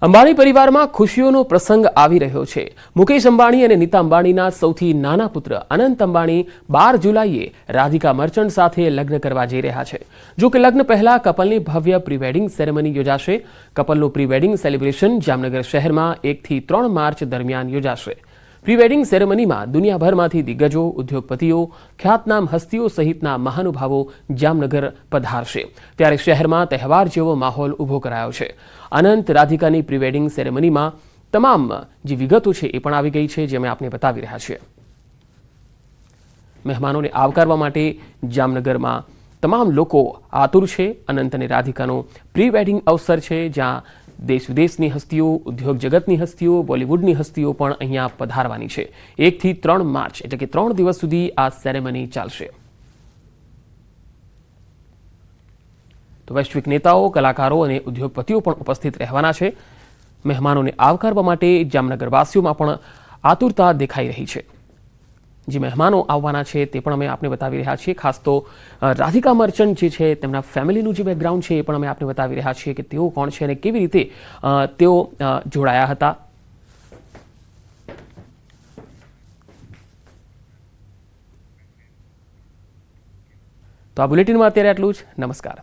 અંબાણી પરિવારમાં ખુશીઓનો પ્રસંગ આવી રહ્યો છે। મુકેશ અંબાણી અને નીતા અંબાણીના સૌથી નાના પુત્ર અનંત અંબાણી 12 જુલાઈએ રાધિકા મર્ચન્ટ સાથે લગ્ન કરવા જઈ રહ્યા છે। જો કે લગ્ન પહેલા કપલની ભવ્ય પ્રી વેડિંગ સેરેમની યોજાશે। કપલનું પ્રી વેડિંગ સેલિબ્રેશન જામનગર શહેરમાં 1 થી 3 માર્ચ દરમિયાન યોજાશે। પ્રી વેડિંગ સેરેમનીમાં દુનિયાભરમાંથી દિગ્ગજો, ઉદ્યોગપતિઓ, ખ્યાતનામ હસ્તીઓ સહિતના મહાનુભાવો જામનગર પધારશે। ત્યારે શહેરમાં તહેવાર જેવો માહોલ ઊભો કરાયો છે। અનંત રાધિકાની પ્રી વેડિંગ સેરેમનીમાં તમામ જે વિગતો છે એ પણ આવી ગઈ છે, જે અમે આપને બતાવી રહ્યા છીએ। મહેમાનોને આવકારવા માટે જામનગરમાં તમામ લોકો આતુર છે। અનંત અને રાધિકાનો પ્રી વેડિંગ અવસર છે, જ્યાં દેશ વિદેશની હસ્તીઓ, ઉદ્યોગ જગતની હસ્તીઓ, બોલિવૂડની હસ્તીઓ પણ અહીંયા પધારવાની છે। 1 થી 3 માર્ચ એટલે કે 3 દિવસ સુધી આ સેરેમની ચાલશે। તો વૈશ્વિક નેતાઓ, કલાકારો અને ઉદ્યોગપતિઓ પણ ઉપસ્થિત રહેવાના છે। મહેમાનોને આવકારવા માટે જામનગરવાસીઓમાં પણ આતુરતા દેખાઈ રહી છે। જે મહેમાનો આવવાના છે તે પણ અમે આપને બતાવી રહ્યા છીએ। ખાસ તો રાધિકા મર્ચન્ટ જે છે તેમના ફેમિલીનું જે બેકગ્રાઉન્ડ છે એ પણ અમે આપને બતાવી રહ્યા છીએ કે તેઓ કોણ છે અને કેવી રીતે તેઓ જોડાયા હતા। તો આ બુલેટિનમાં અત્યારે આટલું જ। નમસ્કાર।